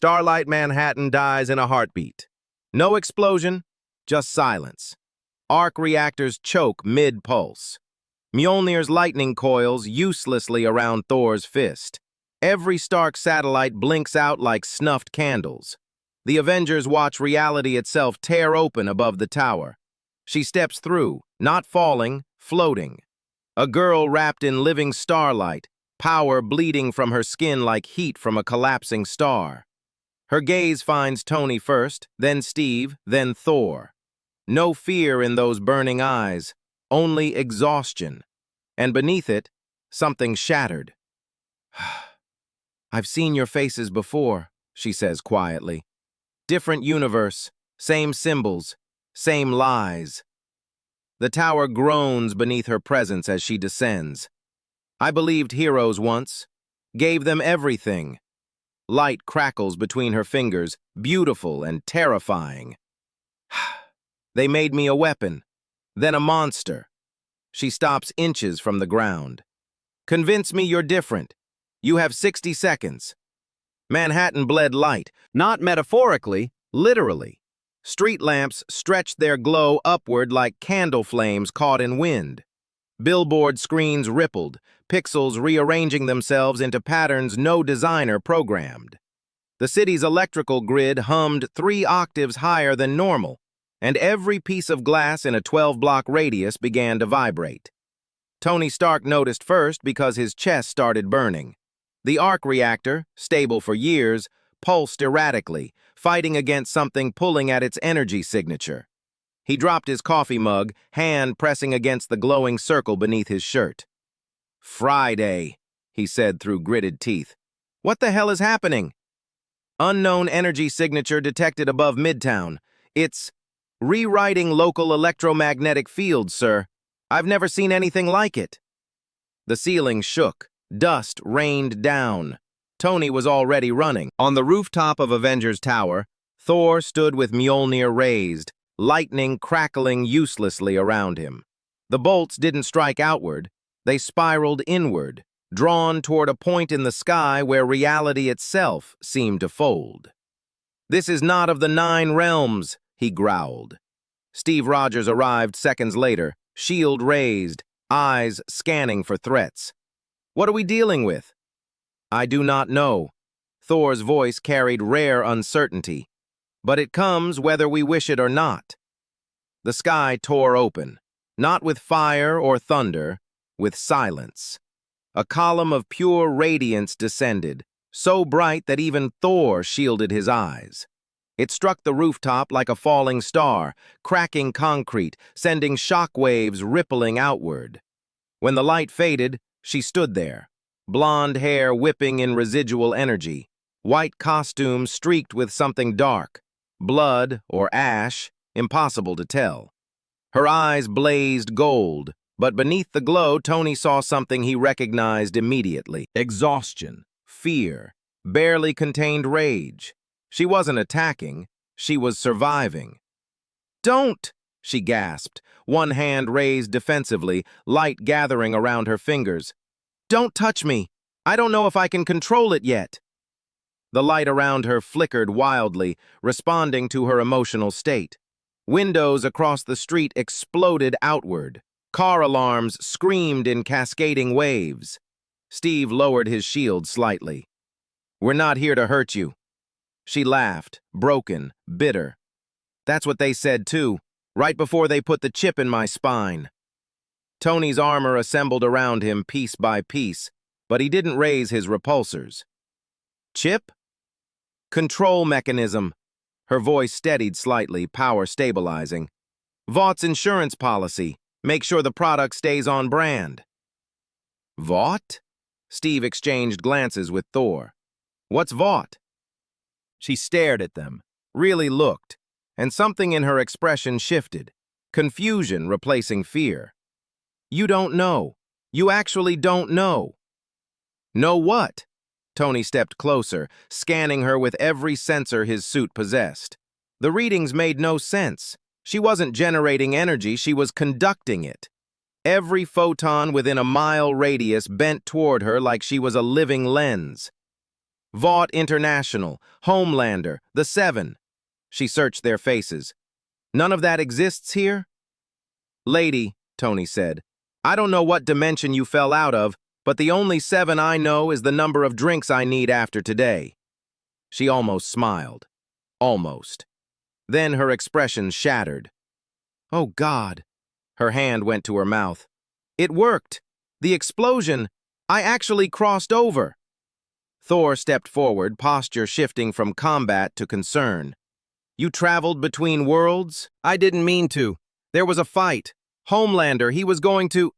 Starlight Manhattan dies in a heartbeat. No explosion, just silence. Arc reactors choke mid-pulse. Mjolnir's lightning coils uselessly around Thor's fist. Every Stark satellite blinks out like snuffed candles. The Avengers watch reality itself tear open above the tower. She steps through, not falling, floating. A girl wrapped in living starlight, power bleeding from her skin like heat from a collapsing star. Her gaze finds Tony first, then Steve, then Thor. No fear in those burning eyes, only exhaustion. And beneath it, something shattered. "I've seen your faces before," she says quietly. "Different universe, same symbols, same lies." The tower groans beneath her presence as she descends. "I believed heroes once, gave them everything." Light crackles between her fingers, beautiful and terrifying. "They made me a weapon, then a monster." She stops inches from the ground. "Convince me you're different. You have 60 seconds. Manhattan bled light, not metaphorically, literally. Street lamps stretched their glow upward like candle flames caught in wind. Billboard screens rippled, pixels rearranging themselves into patterns no designer programmed. The city's electrical grid hummed 3 octaves higher than normal, and every piece of glass in a 12-block radius began to vibrate. Tony Stark noticed first because his chest started burning. The arc reactor, stable for years, pulsed erratically, fighting against something pulling at its energy signature. He dropped his coffee mug, hand pressing against the glowing circle beneath his shirt. "Friday," he said through gritted teeth. "What the hell is happening?" "Unknown energy signature detected above Midtown. It's rewriting local electromagnetic fields, sir. I've never seen anything like it." The ceiling shook. Dust rained down. Tony was already running. On the rooftop of Avengers Tower, Thor stood with Mjolnir raised, lightning crackling uselessly around him. The bolts didn't strike outward. They spiraled inward, drawn toward a point in the sky where reality itself seemed to fold. "This is not of the 9 realms," he growled. Steve Rogers arrived seconds later, shield raised, eyes scanning for threats. "What are we dealing with?" "I do not know." Thor's voice carried rare uncertainty. "But it comes whether we wish it or not." The sky tore open, not with fire or thunder, with silence. A column of pure radiance descended, so bright that even Thor shielded his eyes. It struck the rooftop like a falling star, cracking concrete, sending shock waves rippling outward. When the light faded, she stood there, blonde hair whipping in residual energy, white costume streaked with something dark, blood or ash, impossible to tell. Her eyes blazed gold, but beneath the glow, Tony saw something he recognized immediately. Exhaustion, fear, barely contained rage. She wasn't attacking, she was surviving. "Don't!" she gasped, one hand raised defensively, light gathering around her fingers. "Don't touch me! I don't know if I can control it yet." The light around her flickered wildly, responding to her emotional state. Windows across the street exploded outward. Car alarms screamed in cascading waves. Steve lowered his shield slightly. "We're not here to hurt you." She laughed, broken, bitter. "That's what they said too, right before they put the chip in my spine." Tony's armor assembled around him piece by piece, but he didn't raise his repulsors. "Chip?" "Control mechanism." Her voice steadied slightly, power stabilizing. "Vaught's insurance policy. Make sure the product stays on brand." "Vought?" Steve exchanged glances with Thor. "What's Vought?" She stared at them, really looked, and something in her expression shifted, confusion replacing fear. "You don't know. You actually don't know." "Know what?" Tony stepped closer, scanning her with every sensor his suit possessed. The readings made no sense. She wasn't generating energy, she was conducting it. Every photon within a mile radius bent toward her like she was a living lens. Vought International, Homelander, the Seven. She searched their faces. None of that exists here? Lady, Tony said, I don't know what dimension you fell out of, but the only 7 I know is the number of drinks I need after today. She almost smiled. Almost. Then her expression shattered. Oh, God. Her hand went to her mouth. It worked. The explosion. I actually crossed over. Thor stepped forward, posture shifting from combat to concern. You traveled between worlds? I didn't mean to. There was a fight. Homelander, he was going to...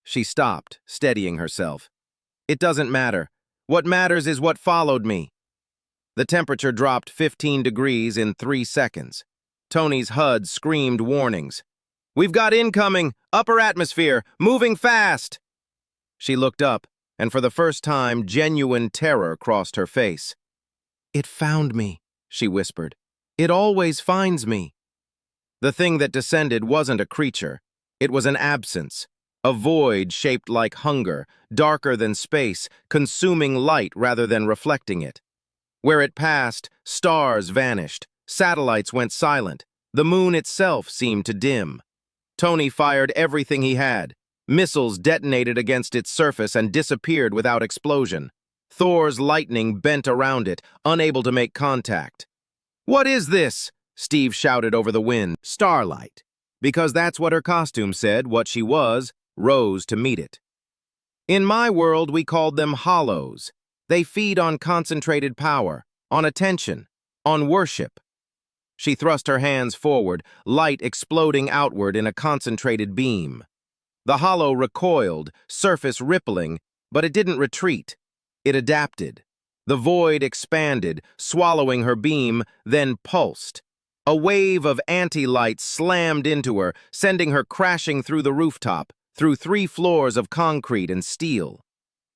She stopped, steadying herself. It doesn't matter. What matters is what followed me. The temperature dropped 15 degrees in 3 seconds. Tony's HUD screamed warnings. We've got incoming, upper atmosphere, moving fast. She looked up, and for the first time, genuine terror crossed her face. It found me, she whispered. It always finds me. The thing that descended wasn't a creature. It was an absence, a void shaped like hunger, darker than space, consuming light rather than reflecting it. Where it passed, stars vanished, satellites went silent, the moon itself seemed to dim. Tony fired everything he had. Missiles detonated against its surface and disappeared without explosion. Thor's lightning bent around it, unable to make contact. What is this? Steve shouted over the wind. Starlight. Because that's what her costume said, what she was, rose to meet it. In my world, we called them hollows. They feed on concentrated power, on attention, on worship. She thrust her hands forward, light exploding outward in a concentrated beam. The hollow recoiled, surface rippling, but it didn't retreat. It adapted. The void expanded, swallowing her beam, then pulsed. A wave of anti-light slammed into her, sending her crashing through the rooftop, through 3 floors of concrete and steel.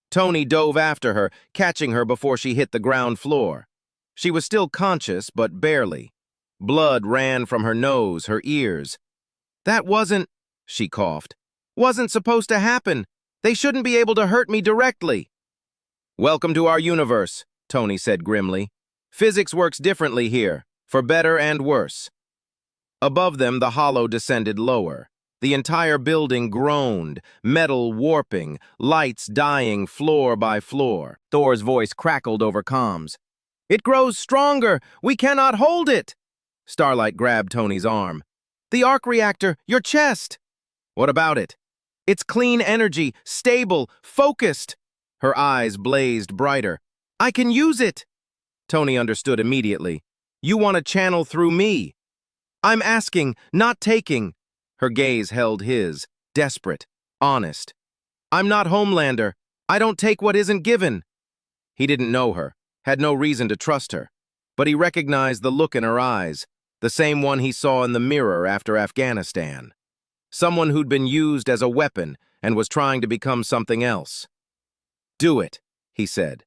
Tony dove after her, catching her before she hit the ground floor. She was still conscious, but barely. Blood ran from her nose, her ears. That wasn't, she coughed, wasn't supposed to happen. They shouldn't be able to hurt me directly. Welcome to our universe, Tony said grimly. Physics works differently here, for better and worse. Above them, the hollow descended lower. The entire building groaned, metal warping, lights dying floor by floor. Thor's voice crackled over comms. It grows stronger! We cannot hold it! Starlight grabbed Tony's arm. The arc reactor, your chest! What about it? It's clean energy, stable, focused. Her eyes blazed brighter. I can use it! Tony understood immediately. You want to channel through me. I'm asking, not taking. Her gaze held his, desperate, honest. I'm not Homelander. I don't take what isn't given. He didn't know her, had no reason to trust her, but he recognized the look in her eyes, the same one he saw in the mirror after Afghanistan. Someone who'd been used as a weapon and was trying to become something else. Do it, he said.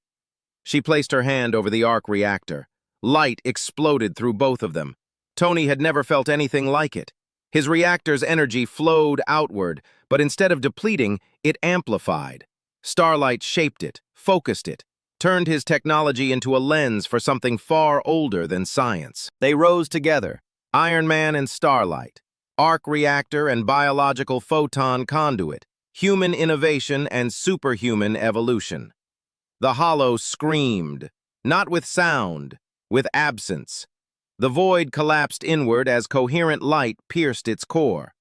She placed her hand over the arc reactor. Light exploded through both of them. Tony had never felt anything like it. His reactor's energy flowed outward, but instead of depleting, it amplified. Starlight shaped it, focused it, turned his technology into a lens for something far older than science. They rose together, Iron Man and Starlight, arc reactor and biological photon conduit, human innovation and superhuman evolution. The hollow screamed, not with sound, with absence. The void collapsed inward as coherent light pierced its core.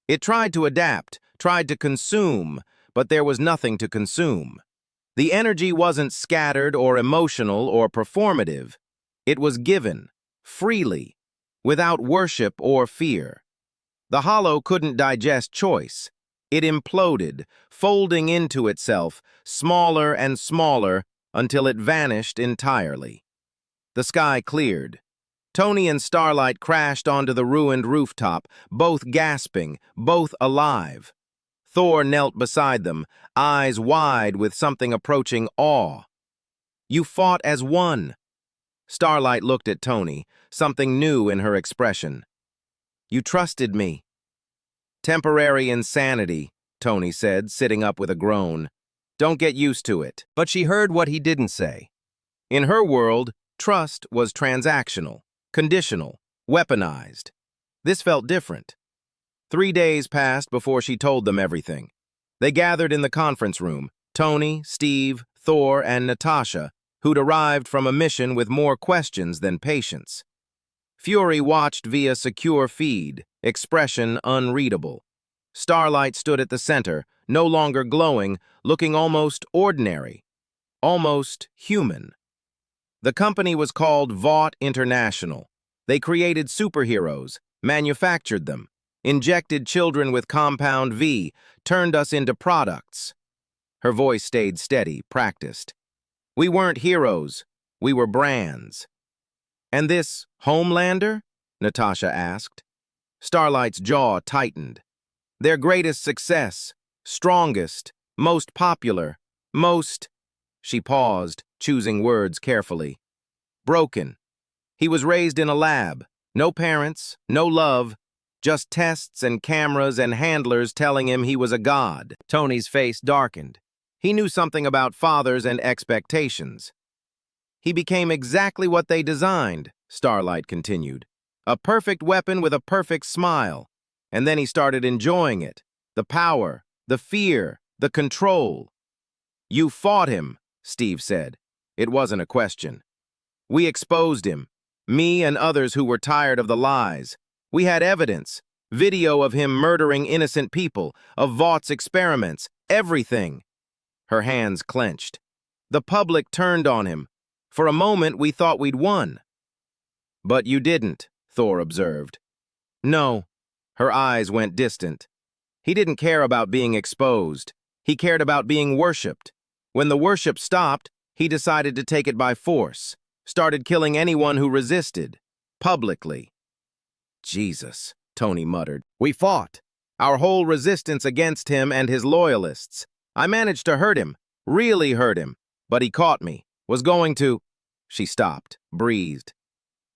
It tried to adapt, tried to consume, but there was nothing to consume. The energy wasn't scattered or emotional or performative. It was given, freely, without worship or fear. The hollow couldn't digest choice. It imploded, folding into itself, smaller and smaller, until it vanished entirely. The sky cleared. Tony and Starlight crashed onto the ruined rooftop, both gasping, both alive. Thor knelt beside them, eyes wide with something approaching awe. You fought as one. Starlight looked at Tony, something new in her expression. You trusted me. Temporary insanity, Tony said, sitting up with a groan. Don't get used to it. But she heard what he didn't say. In her world, trust was transactional, conditional, weaponized. This felt different. 3 days passed before she told them everything. They gathered in the conference room, Tony, Steve, Thor, and Natasha, who'd arrived from a mission with more questions than patience. Fury watched via secure feed, expression unreadable. Starlight stood at the center, no longer glowing, looking almost ordinary, almost human. The company was called Vought International. They created superheroes, manufactured them, injected children with Compound V, turned us into products. Her voice stayed steady, practiced. We weren't heroes, we were brands. And this Homelander? Natasha asked. Starlight's jaw tightened. Their greatest success, strongest, most popular, most... She paused, choosing words carefully. Broken. He was raised in a lab. No parents, no love, just tests and cameras and handlers telling him he was a god. Tony's face darkened. He knew something about fathers and expectations. He became exactly what they designed, Starlight continued. A perfect weapon with a perfect smile. And then he started enjoying it. The power, the fear, the control. You fought him, Steve said. It wasn't a question. We exposed him. Me and others who were tired of the lies. We had evidence. Video of him murdering innocent people, of Vaught's experiments, everything. Her hands clenched. The public turned on him. For a moment, we thought we'd won. But you didn't, Thor observed. No. Her eyes went distant. He didn't care about being exposed. He cared about being worshipped. When the worship stopped, he decided to take it by force, started killing anyone who resisted, publicly. Jesus, Tony muttered. We fought. Our whole resistance against him and his loyalists. I managed to hurt him, really hurt him, but he caught me, was going to... She stopped, breathed.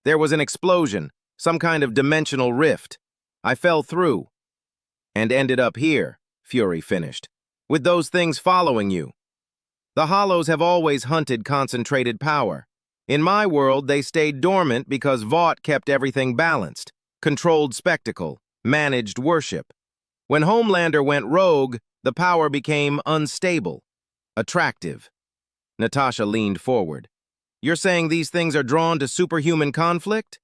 There was an explosion, some kind of dimensional rift. I fell through. And ended up here, Fury finished, with those things following you. The Hollows have always hunted concentrated power. In my world, they stayed dormant because Vought kept everything balanced, controlled spectacle, managed worship. When Homelander went rogue, the power became unstable, attractive. Natasha leaned forward. You're saying these things are drawn to superhuman conflict?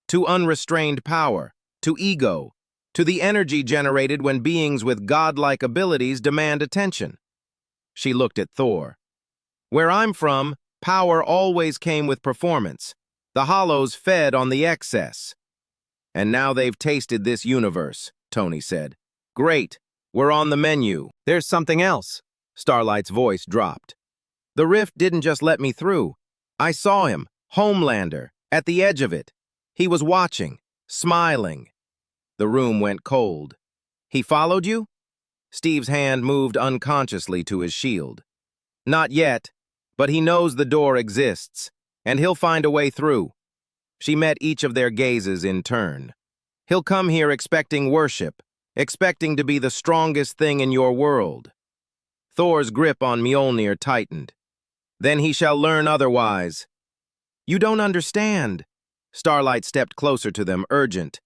To unrestrained power, to ego, to the energy generated when beings with godlike abilities demand attention. She looked at Thor. Where I'm from, power always came with performance. The Hollows fed on the excess. And now they've tasted this universe, Tony said. Great, we're on the menu. There's something else. Starlight's voice dropped. The rift didn't just let me through. I saw him, Homelander, at the edge of it. He was watching, smiling. The room went cold. He followed you? Steve's hand moved unconsciously to his shield. Not yet, but he knows the door exists, and he'll find a way through. She met each of their gazes in turn. He'll come here expecting worship, expecting to be the strongest thing in your world. Thor's grip on Mjolnir tightened. Then he shall learn otherwise. You don't understand. Starlight stepped closer to them, urgent.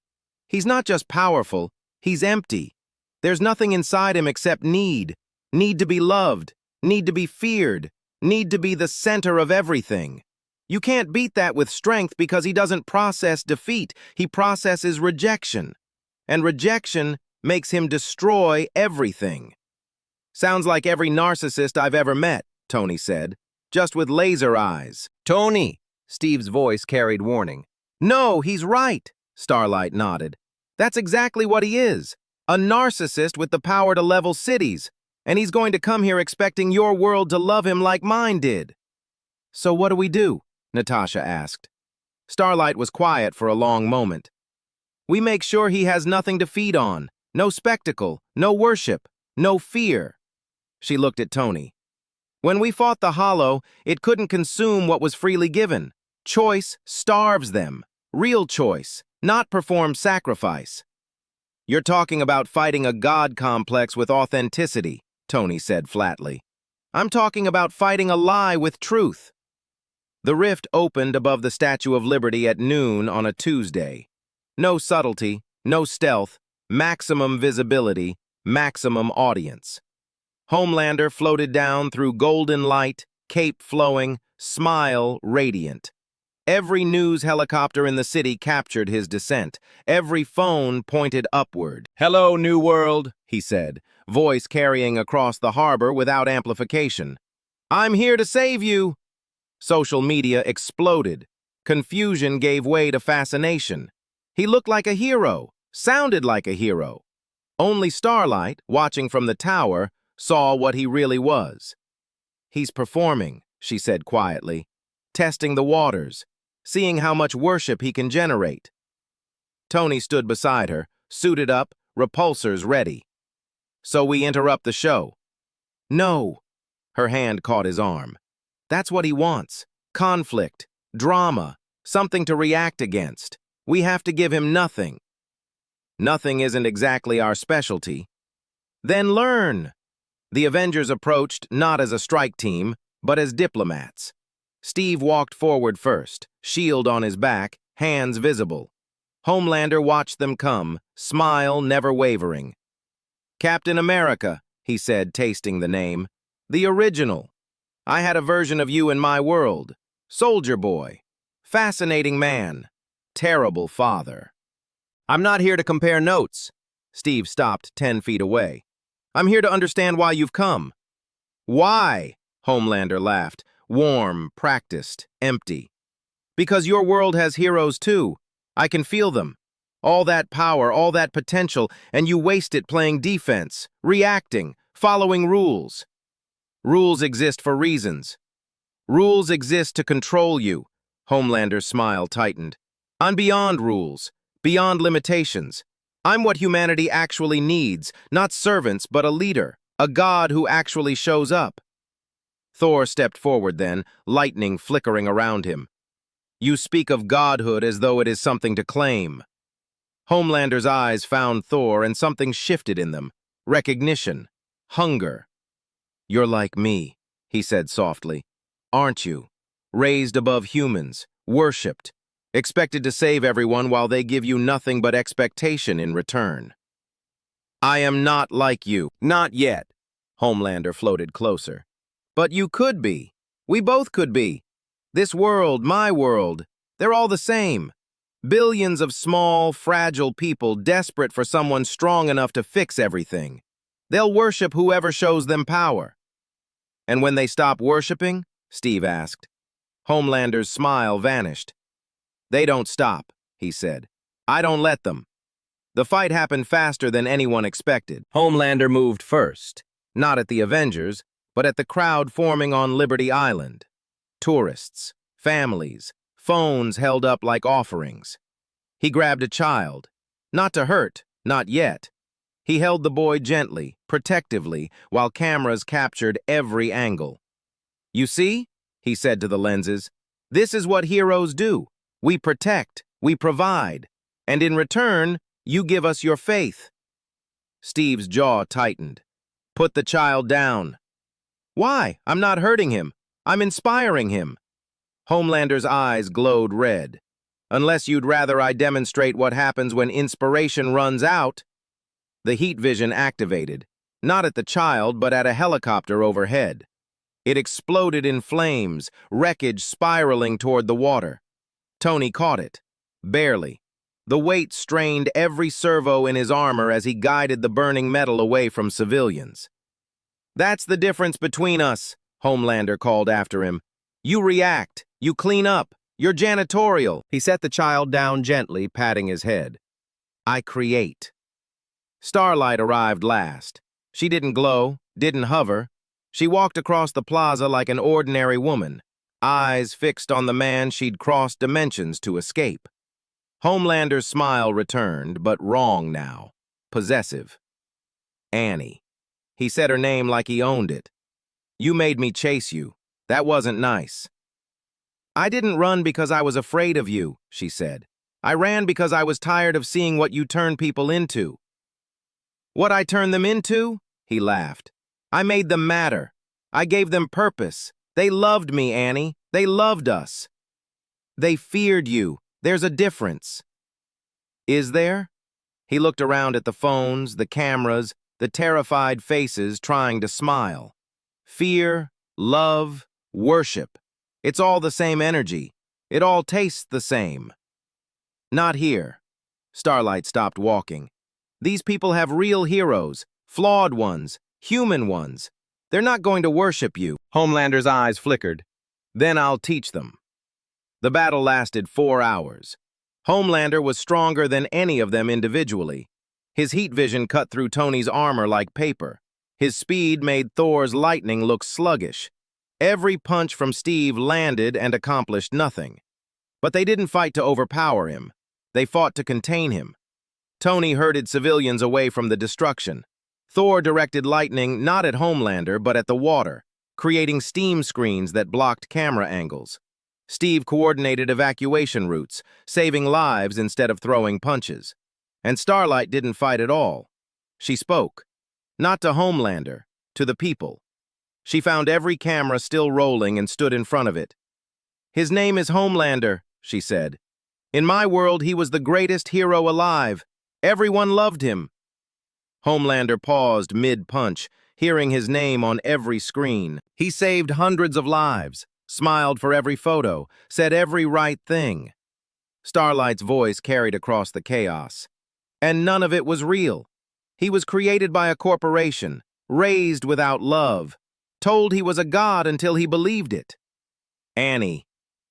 He's not just powerful, he's empty. There's nothing inside him except need. Need to be loved, need to be feared, need to be the center of everything. You can't beat that with strength because he doesn't process defeat, he processes rejection. And rejection makes him destroy everything. Sounds like every narcissist I've ever met, Tony said, just with laser eyes. Tony! Steve's voice carried warning. No, he's right, Starlight nodded. That's exactly what he is. A narcissist with the power to level cities. And he's going to come here expecting your world to love him like mine did. So what do we do? Natasha asked. Starlight was quiet for a long moment. We make sure he has nothing to feed on. No spectacle, no worship, no fear. She looked at Tony. When we fought the Hollow, it couldn't consume what was freely given. Choice starves them. Real choice, not perform sacrifice. You're talking about fighting a god complex with authenticity, Tony said flatly. I'm talking about fighting a lie with truth. The rift opened above the Statue of Liberty at noon on a Tuesday. No subtlety, no stealth, maximum visibility, maximum audience. Homelander floated down through golden light, cape flowing, smile radiant. Every news helicopter in the city captured his descent. Every phone pointed upward. "Hello, New World," he said, voice carrying across the harbor without amplification. "I'm here to save you." Social media exploded. Confusion gave way to fascination. He looked like a hero, sounded like a hero. Only Starlight, watching from the tower, saw what he really was. "He's performing," she said quietly, "testing the waters, seeing how much worship he can generate." Tony stood beside her, suited up, repulsors ready. "So we interrupt the show?" "No." Her hand caught his arm. "That's what he wants. Conflict, drama, something to react against. We have to give him nothing." "Nothing isn't exactly our specialty." "Then learn." The Avengers approached not as a strike team, but as diplomats. Steve walked forward first, shield on his back, hands visible. Homelander watched them come, smile never wavering. "Captain America," he said, tasting the name. "The original. I had a version of you in my world. Soldier boy. Fascinating man. Terrible father." "I'm not here to compare notes." Steve stopped 10 feet away. "I'm here to understand why you've come." "Why?" Homelander laughed. Warm, practiced, empty. "Because your world has heroes too. I can feel them. All that power, all that potential, and you waste it playing defense, reacting, following rules. Rules exist for reasons. Rules exist to control you." Homelander's smile tightened. "I'm beyond rules, beyond limitations. I'm what humanity actually needs, not servants, but a leader, a god who actually shows up." Thor stepped forward then, lightning flickering around him. "You speak of godhood as though it is something to claim." Homelander's eyes found Thor and something shifted in them. Recognition. Hunger. "You're like me," he said softly. "Aren't you? Raised above humans, worshipped, expected to save everyone while they give you nothing but expectation in return." "I am not like you." "Not yet." Homelander floated closer. "But you could be. We both could be. This world, my world, they're all the same. Billions of small, fragile people desperate for someone strong enough to fix everything. They'll worship whoever shows them power." "And when they stop worshiping?" Steve asked. Homelander's smile vanished. "They don't stop," he said. "I don't let them." The fight happened faster than anyone expected. Homelander moved first, not at the Avengers, but at the crowd forming on Liberty Island. Tourists, families, phones held up like offerings. He grabbed a child. Not to hurt, not yet. He held the boy gently, protectively, while cameras captured every angle. "You see?" he said to the lenses. "This is what heroes do. We protect, we provide, and in return, you give us your faith." Steve's jaw tightened. "Put the child down." "Why? I'm not hurting him. I'm inspiring him." Homelander's eyes glowed red. "Unless you'd rather I demonstrate what happens when inspiration runs out." The heat vision activated, not at the child, but at a helicopter overhead. It exploded in flames, wreckage spiraling toward the water. Tony caught it. Barely. The weight strained every servo in his armor as he guided the burning metal away from civilians. "That's the difference between us," Homelander called after him. "You react, you clean up, you're janitorial." He set the child down gently, patting his head. "I create." Starlight arrived last. She didn't glow, didn't hover. She walked across the plaza like an ordinary woman, eyes fixed on the man she'd crossed dimensions to escape. Homelander's smile returned, but wrong now. Possessive. "Annie." He said her name like he owned it. "You made me chase you. That wasn't nice." "I didn't run because I was afraid of you," she said. "I ran because I was tired of seeing what you turn people into." "What I turned them into?" He laughed. "I made them matter. I gave them purpose. They loved me, Annie. They loved us. They feared you. There's a difference. Is there? He looked around at the phones, the cameras, the terrified faces trying to smile. Fear, love, worship. It's all the same energy. It all tastes the same. Not here. Starlight stopped walking. These people have real heroes, flawed ones, human ones. They're not going to worship you. Homelander's eyes flickered. Then I'll teach them. The battle lasted 4 hours. Homelander was stronger than any of them individually. His heat vision cut through Tony's armor like paper. His speed made Thor's lightning look sluggish. Every punch from Steve landed and accomplished nothing. But they didn't fight to overpower him. They fought to contain him. Tony herded civilians away from the destruction. Thor directed lightning not at Homelander but at the water, creating steam screens that blocked camera angles. Steve coordinated evacuation routes, saving lives instead of throwing punches. And Starlight didn't fight at all. She spoke. Not to Homelander, to the people. She found every camera still rolling and stood in front of it. "His name is Homelander," she said. "In my world, he was the greatest hero alive. Everyone loved him." Homelander paused mid-punch, hearing his name on every screen. He saved hundreds of lives, smiled for every photo, said every right thing. Starlight's voice carried across the chaos. And none of it was real. He was created by a corporation, raised without love, told he was a god until he believed it. "Annie."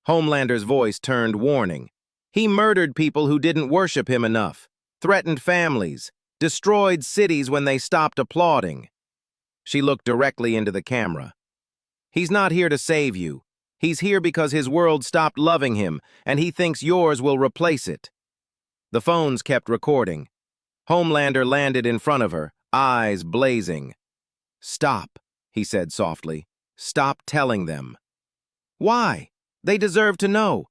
Homelander's voice turned warning. "He murdered people who didn't worship him enough, threatened families, destroyed cities when they stopped applauding." She looked directly into the camera. "He's not here to save you. He's here because his world stopped loving him, and he thinks yours will replace it." The phones kept recording. Homelander landed in front of her, eyes blazing. "Stop," he said softly. "Stop telling them." "Why? They deserve to know."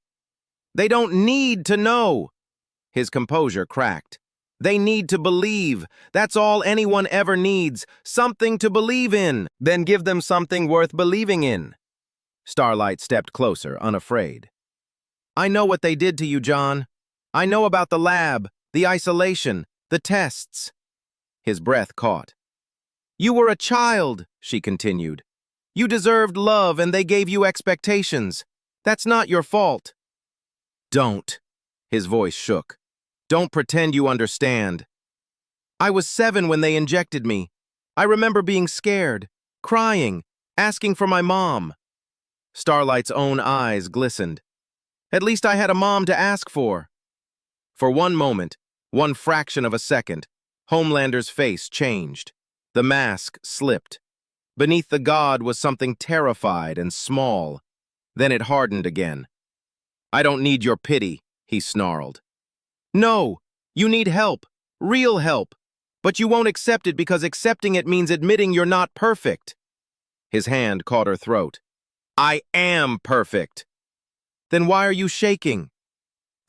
"They don't need to know." His composure cracked. "They need to believe. That's all anyone ever needs. Something to believe in. Then give them something worth believing in." Starlight stepped closer, unafraid. "I know what they did to you, John. I know about the lab, the isolation, the tests." His breath caught. "You were a child," she continued. "You deserved love and they gave you expectations. That's not your fault." "Don't." His voice shook. "Don't pretend you understand." "I was 7 when they injected me. I remember being scared, crying, asking for my mom." Starlight's own eyes glistened. "At least I had a mom to ask for." For one moment, one fraction of a second, Homelander's face changed. The mask slipped. Beneath the god was something terrified and small. Then it hardened again. "I don't need your pity," he snarled. "No, you need help, real help. But you won't accept it because accepting it means admitting you're not perfect." His hand caught her throat. "I am perfect." "Then why are you shaking?"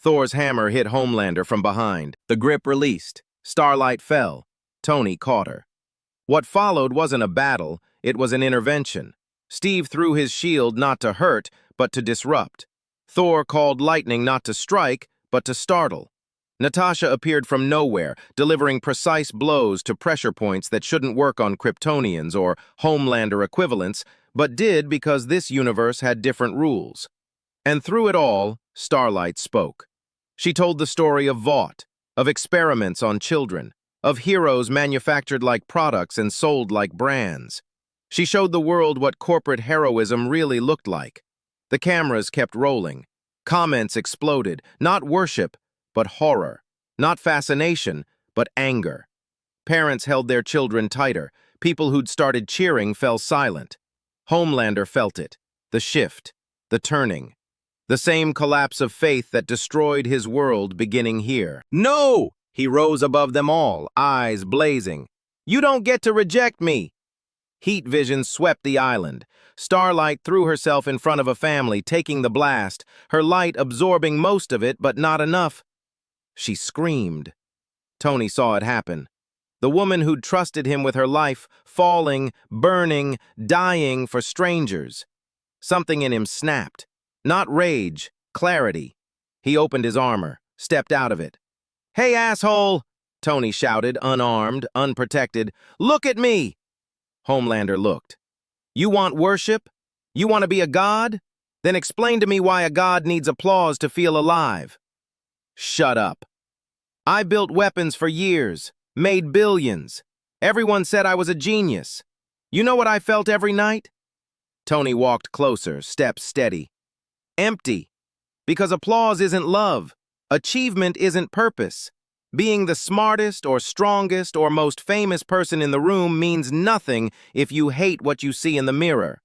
Thor's hammer hit Homelander from behind. The grip released. Starlight fell. Tony caught her. What followed wasn't a battle, it was an intervention. Steve threw his shield not to hurt, but to disrupt. Thor called lightning not to strike, but to startle. Natasha appeared from nowhere, delivering precise blows to pressure points that shouldn't work on Kryptonians or Homelander equivalents, but did because this universe had different rules. And through it all, Starlight spoke. She told the story of Vought, of experiments on children, of heroes manufactured like products and sold like brands. She showed the world what corporate heroism really looked like. The cameras kept rolling. Comments exploded, not worship, but horror. Not fascination, but anger. Parents held their children tighter. People who'd started cheering fell silent. Homelander felt it. The shift. The turning. The same collapse of faith that destroyed his world beginning here. "No!" He rose above them all, eyes blazing. "You don't get to reject me!" Heat vision swept the island. Starlight threw herself in front of a family, taking the blast, her light absorbing most of it, but not enough. She screamed. Tony saw it happen. The woman who'd trusted him with her life, falling, burning, dying for strangers. Something in him snapped. Not rage, clarity. He opened his armor, stepped out of it. "Hey, asshole!" Tony shouted, unarmed, unprotected. "Look at me!" Homelander looked. "You want worship? You want to be a god? Then explain to me why a god needs applause to feel alive." "Shut up. I built weapons for years, made billions. Everyone said I was a genius. You know what I felt every night?" Tony walked closer, steps steady. "Empty. Because applause isn't love. Achievement isn't purpose. Being the smartest or strongest or most famous person in the room means nothing if you hate what you see in the mirror."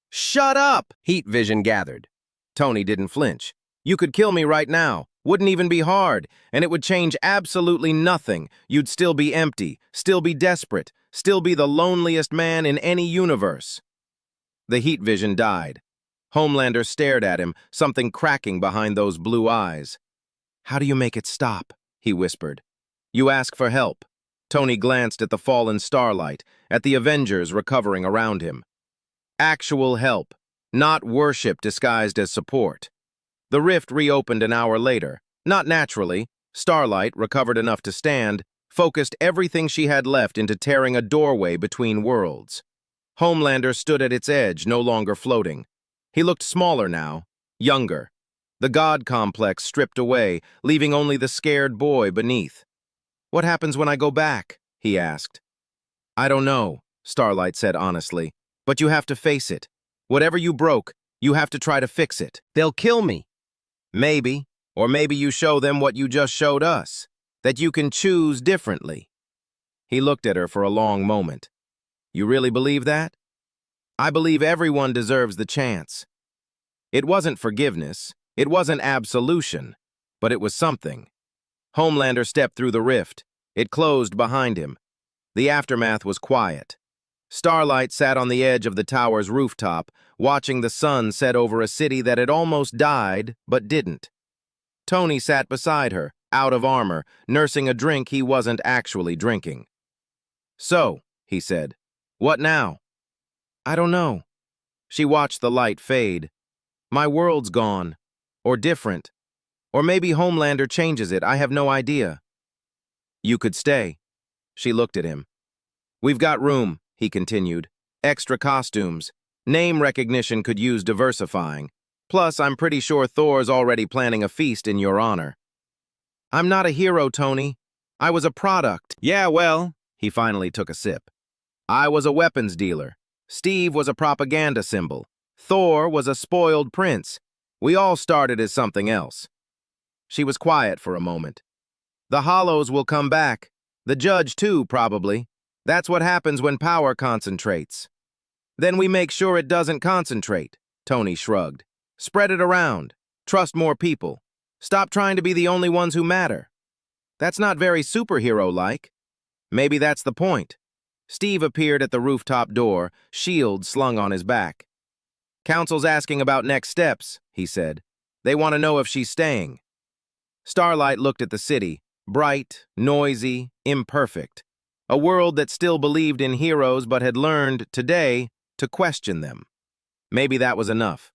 "Shut up!" Heat vision gathered. Tony didn't flinch. "You could kill me right now. Wouldn't even be hard, and it would change absolutely nothing. You'd still be empty, still be desperate, still be the loneliest man in any universe." The heat vision died. Homelander stared at him, something cracking behind those blue eyes. "How do you make it stop?" he whispered. "You ask for help." Tony glanced at the fallen Starlight, at the Avengers recovering around him. Actual help, not worship disguised as support. The rift reopened an hour later. Not naturally. Starlight, recovered enough to stand, focused everything she had left into tearing a doorway between worlds. Homelander stood at its edge, no longer floating. He looked smaller now, younger. The god complex stripped away, leaving only the scared boy beneath. "What happens when I go back?" he asked. "I don't know," Starlight said honestly. "But you have to face it. Whatever you broke, you have to try to fix it." "They'll kill me." "Maybe. Or maybe you show them what you just showed us, that you can choose differently." He looked at her for a long moment. "You really believe that?" "I believe everyone deserves the chance." It wasn't forgiveness, it wasn't absolution, but it was something. Homelander stepped through the rift. It closed behind him. The aftermath was quiet. Starlight sat on the edge of the tower's rooftop, watching the sun set over a city that had almost died, but didn't. Tony sat beside her, out of armor, nursing a drink he wasn't actually drinking. "So," he said, "what now?" "I don't know." She watched the light fade. "My world's gone. Or different. Or maybe Homelander changes it, I have no idea." "You could stay." She looked at him. "We've got room," he continued. "Extra costumes. Name recognition could use diversifying. Plus, I'm pretty sure Thor's already planning a feast in your honor." "I'm not a hero, Tony. I was a product." "Yeah, well," he finally took a sip. "I was a weapons dealer. Steve was a propaganda symbol. Thor was a spoiled prince. We all started as something else." She was quiet for a moment. "The Hollows will come back. The Judge, too, probably. That's what happens when power concentrates." "Then we make sure it doesn't concentrate," Tony shrugged. "Spread it around. Trust more people. Stop trying to be the only ones who matter." "That's not very superhero-like." "Maybe that's the point." Steve appeared at the rooftop door, shield slung on his back. "Council's asking about next steps," he said. "They want to know if she's staying." Starlight looked at the city, bright, noisy, imperfect. A world that still believed in heroes but had learned, today, to question them. Maybe that was enough.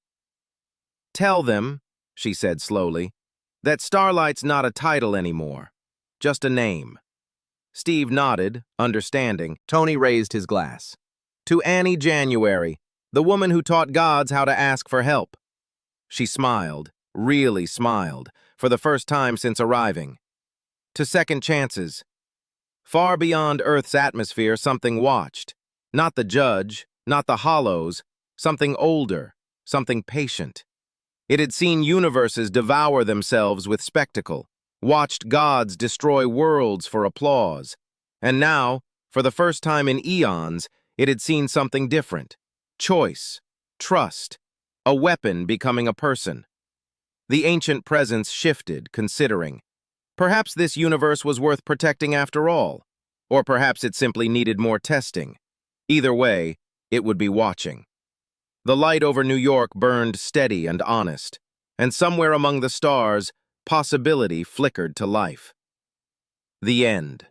"Tell them," she said slowly, "that Starlight's not a title anymore. Just a name." Steve nodded, understanding. Tony raised his glass. "To Annie January, the woman who taught gods how to ask for help." She smiled, really smiled, for the first time since arriving. "To second chances. Far beyond Earth's atmosphere, something watched. Not the Judge, not the Hollows, something older, something patient. It had seen universes devour themselves with spectacle, watched gods destroy worlds for applause. And now, for the first time in eons, it had seen something different. Choice, trust, a weapon becoming a person. The ancient presence shifted, considering. Perhaps this universe was worth protecting after all, or perhaps it simply needed more testing. Either way, it would be watching. The light over New York burned steady and honest, and somewhere among the stars, possibility flickered to life. The end.